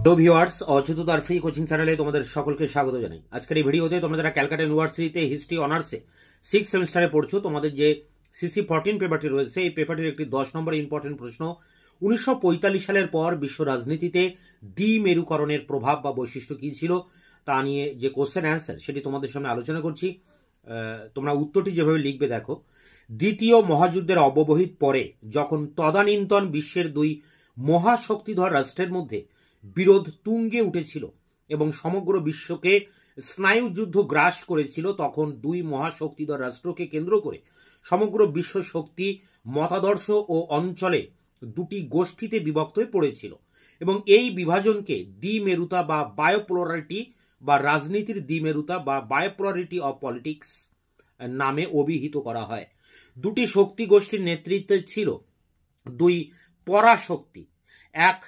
Hello viewers, অচ্যুতার free coaching চ্যানেলে তোমাদের সকলকে স্বাগত জানাই। আজকের এই ভিডিওতে তোমরা যারা ক্যালকাটা ইউনিভার্সিটিতে হিস্ট্রি অনার্সে 6th সেমিস্টারে পড়ছো, তোমাদের যে সিসি 14 পেপারটি রয়েছে, এই পেপারটির একটি 10 নম্বর ইম্পর্টেন্ট প্রশ্ন, 1945 সালের পর বিশ্ব রাজনীতিতে দ্বিমেরুকরণের প্রভাব বা বৈশিষ্ট্য কি ছিল তা নিয়ে যে কোশ্চেন অ্যান্সার সেটি তোমাদের সামনে আলোচনা করছি। তোমরা উত্তরটি যেভাবে লিখবে দেখো, দ্বিতীয় মহাযুদ্ধের অব্যবহিত পরে যখন তদানীন্তন বিশ্বের দুই মহাশক্তিধর রাষ্ট্রের মধ্যে বিরোধ তুঙ্গে উঠেছিল এবং সমগ্র বিশ্বকে স্নায়ুযুদ্ধ গ্রাস করেছিল, তখন দুই মহাশক্তিধর রাষ্ট্রকে কেন্দ্র করে সমগ্র বিশ্ব শক্তি মতাদর্শ ও অঞ্চলে দুটি গোষ্ঠীতে বিভক্ত হয়ে পড়েছিল এবং এই বিভাজনকে দ্বিমেরুতা বা বায়োপোলারিটি বা রাজনীতির দ্বিমেরুতা বা বায়োপোলারিটি অফ পলিটিক্স নামে অভিহিত করা হয়। দুটি শক্তি গোষ্ঠীর নেতৃত্বে ছিল দুই পরাশক্তি। এক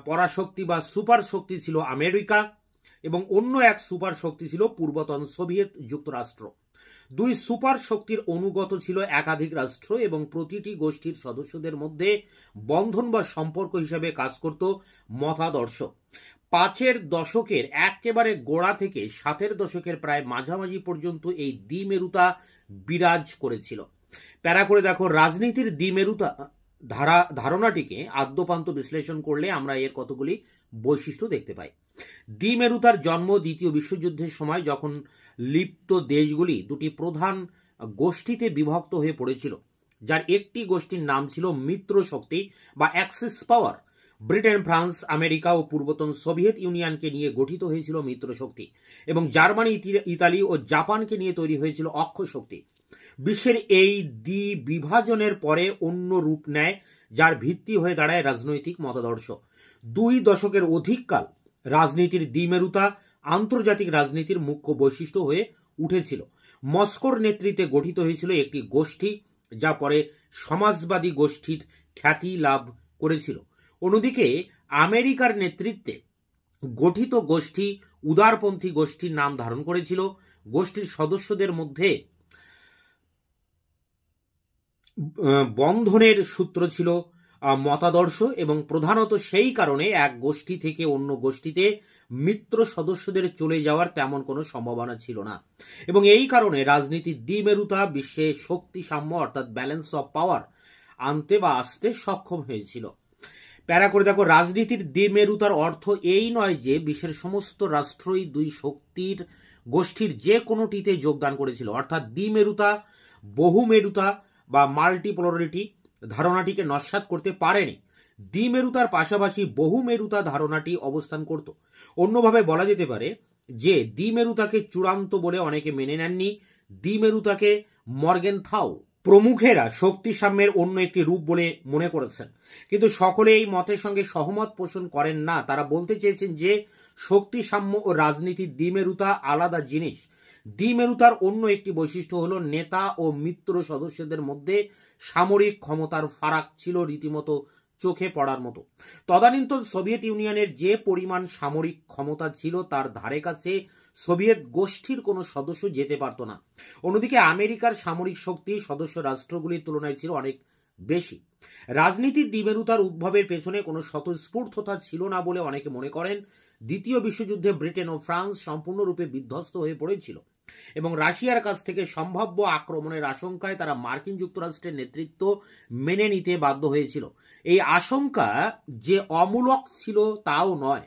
পরাশক্তি বা সুপার শক্তি ছিল আমেরিকা এবং অন্য এক সুপার শক্তি ছিল পূর্বতন সোভিয়েত যুক্তরাষ্ট্র। দুই সুপার শক্তির অনুগত ছিল একাধিক রাষ্ট্র এবং প্রতিটি গোষ্ঠীর সদস্যদের মধ্যে বন্ধন বা সম্পর্ক হিসাবে কাজ করত মতাদর্শ। 5-এর দশকের একেবারে গোড়া থেকে 7-এর দশকের প্রায় মাঝামাঝি পর্যন্ত এই দ্বিমেরুতা বিরাজ করেছিল। প্যারা করে দেখো, রাজনীতির দ্বিমেরুতা ধারণাটিকে আদ্যপান্ত বিশ্লেষণ করলে আমরা এর কতগুলি বৈশিষ্ট্য দেখতে পাই। দ্বিমেরুতার জন্ম দ্বিতীয় বিশ্বযুদ্ধের সময়, যখন লিপ্ত দেশগুলি দুটি প্রধান গোষ্ঠীতে বিভক্ত হয়ে পড়েছিল, যার একটি গোষ্ঠীর নাম ছিল মিত্র শক্তি বা অ্যাক্সিস পাওয়ার। ব্রিটেন, ফ্রান্স, আমেরিকা ও পূর্বতন সোভিয়েত ইউনিয়নকে নিয়ে গঠিত হয়েছিল মিত্র শক্তি এবং জার্মানি, ইতালি ও জাপানকে নিয়ে তৈরি হয়েছিল অক্ষ শক্তি। বিশ্বের এই বিভাজনের পরে অন্য রূপ নেয়, যার ভিত্তি হয়ে দাঁড়ায় রাজনৈতিক মতাদর্শ। 2 দশকের অধিককাল রাজনীতির দ্বিমেরুতা আন্তর্জাতিক রাজনীতির মুখ্য বৈশিষ্ট্য হয়ে উঠেছিল। মস্কোর নেতৃত্বে গঠিত হয়েছিল একটি গোষ্ঠী, যা পরে সমাজবাদী গোষ্ঠীর খ্যাতি লাভ করেছিল। অন্যদিকে আমেরিকার নেতৃত্বে গঠিত গোষ্ঠী উদারপন্থী গোষ্ঠীর নাম ধারণ করেছিল। গোষ্ঠীর সদস্যদের মধ্যে বন্ধনের সূত্র ছিল মতাদর্শ এবং প্রধানত সেই কারণে এক গোষ্ঠী থেকে অন্য গোষ্ঠীতে মিত্র সদস্যদের চলে যাওয়ার তেমন কোনো সম্ভাবনা ছিল না এবং এই কারণে রাজনীতির দ্বিমেরুতা বিশ্বে শক্তি সাম্য অর্থাৎ ব্যালেন্স অফ পাওয়ার আনতে বা আসতে সক্ষম হয়েছিল। প্যারা করে দেখো, রাজনীতির দ্বিমেরুতার অর্থ এই নয় যে বিশ্বের সমস্ত রাষ্ট্রই দুই শক্তির গোষ্ঠীর যে কোনোটিতে যোগদান করেছিল, অর্থাৎ দ্বিমেরুতা বহুমেরুতা বা মাল্টিপোলারিটি ধারণাটিকে নস্যাৎ করতে পারেনি। দ্বিমেরুতার পাশাপাশি বহুমেরুতা ধারণাটি অবস্থান করত। অন্যভাবে বলা যেতে পারে যে দ্বিমেরুতাকে চূড়ান্ত বলে অনেকে মেনে নেননি। দ্বিমেরুতাকে মর্গেনথাউ প্রমুখেরা শক্তি সাম্যের অন্য একটি রূপ বলে মনে করেছেন, কিন্তু সকলে এই মতের সঙ্গে সহমত পোষণ করেন না। তারা বলতে চেয়েছেন যে শক্তি সাম্য ও রাজনীতির দ্বিমেরুতা আলাদা জিনিস। দ্বিমেরুতার অন্য একটি বৈশিষ্ট্য হলো নেতা ও মিত্র সদস্যদের মধ্যে সামরিক ক্ষমতার ফারাক ছিল রীতিমতো চোখে পড়ার মতো। তদানীন্তন সোভিয়েত ইউনিয়নের যে পরিমাণ সামরিক ক্ষমতা ছিল তার ধারে কাছে সোভিয়েত গোষ্ঠীর কোনো সদস্য যেতে পারত না। অন্যদিকে আমেরিকার সামরিক শক্তি সদস্য রাষ্ট্রগুলির তুলনায় ছিল অনেক বেশি। রাজনীতির দ্বিমেরুতার উদ্ভবের পেছনে কোনো স্বতঃস্ফূর্ততা ছিল না বলে অনেকে মনে করেন। দ্বিতীয় বিশ্বযুদ্ধে ব্রিটেন ও ফ্রান্স সম্পূর্ণরূপে বিধ্বস্ত হয়ে পড়েছিল এবং রাশিয়ার কাছ থেকে সম্ভাব্য আক্রমণের আশঙ্কায় তারা মার্কিন যুক্তরাষ্ট্রের নেতৃত্ব মেনে নিতে বাধ্য হয়েছিল। এই আশঙ্কা যে অমূলক ছিল তাও নয়।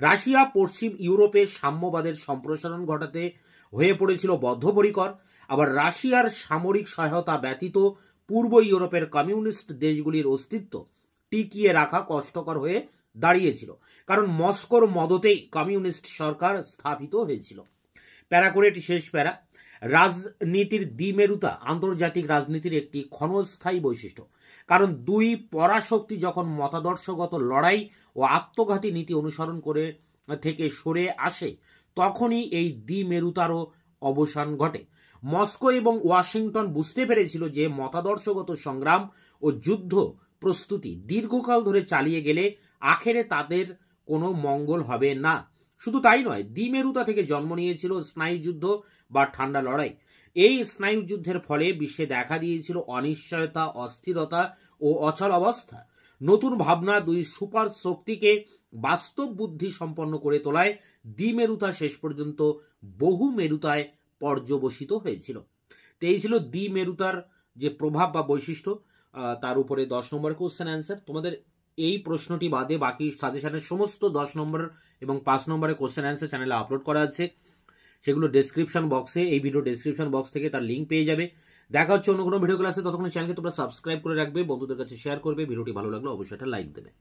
রাশিয়া পশ্চিম ইউরোপে সাম্যবাদের সম্প্রসারণ ঘটাতে হয়ে পড়েছিল বদ্ধপরিকর। আবার রাশিয়ার সামরিক সহায়তা ব্যতীত পূর্ব ইউরোপের কমিউনিস্ট দেশগুলির অস্তিত্ব টিকিয়ে রাখা কষ্টকর হয়ে দাঁড়িয়েছিল, কারণ মস্কোর মদতেই কমিউনিস্ট সরকার স্থাপিত হয়েছিল। প্যারা করে এটি শেষ প্যারা। রাজনীতির দ্বিমেরুতা আন্তর্জাতিক রাজনীতির একটি ক্ষণস্থায়ী বৈশিষ্ট্য, কারণ দুই পরাশক্তি যখন মতাদর্শগত লড়াই ও আত্মঘাতী নীতি অনুসরণ করে থেকে সরে আসে, তখনই এই দ্বিমেরুতারও অবসান ঘটে। মস্কো এবং ওয়াশিংটন বুঝতে পেরেছিল যে মতাদর্শগত সংগ্রাম ও যুদ্ধ প্রস্তুতি দীর্ঘকাল ধরে চালিয়ে গেলে আখেরে তাদের কোনো মঙ্গল হবে না। শুধু তাই নয়, দ্বিমেরুতা থেকে জন্ম নিয়েছিল স্নায়ুযুদ্ধ বা ঠান্ডা লড়াই। এই স্নায়ুযুদ্ধের ফলে বিশ্বে দেখা দিয়েছিল অনিশ্চয়তা, অস্থিরতা ও অচল অবস্থা। নতুন ভাবনা দুই সুপার শক্তিকে বাস্তব বুদ্ধি সম্পন্ন করে তোলায় দ্বিমেরুতা শেষ পর্যন্ত বহু মেরুতায় পর্যবসিত হয়েছিল। তো এই ছিল দ্বিমেরুতার যে প্রভাব বা বৈশিষ্ট্য, তার উপরে 10 নম্বর কোশ্চেন অ্যান্সার। তোমাদের এই প্রশ্নটি বাদে বাকি সাজেশনের সমস্ত 10 নম্বর এবং 5 নম্বরের কোশ্চেন অ্যান্সার চ্যানেলে আপলোড করা আছে, সেগুলো ডেসক্রিপশন বক্সে, এই ভিডিও ডেসক্রিপশন বক্স থেকে তার লিঙ্ক পেয়ে যাবে। দেখা হচ্ছে অন্য কোনো ভিডিও ক্লাসে, ততক্ষণ চ্যানেলকে তোমরা সাবস্ক্রাইব করে রাখবে, বন্ধুদের কাছে শেয়ার করবে, ভিডিওটি ভালো লাগলে অবশ্যই একটা লাইক দেবে।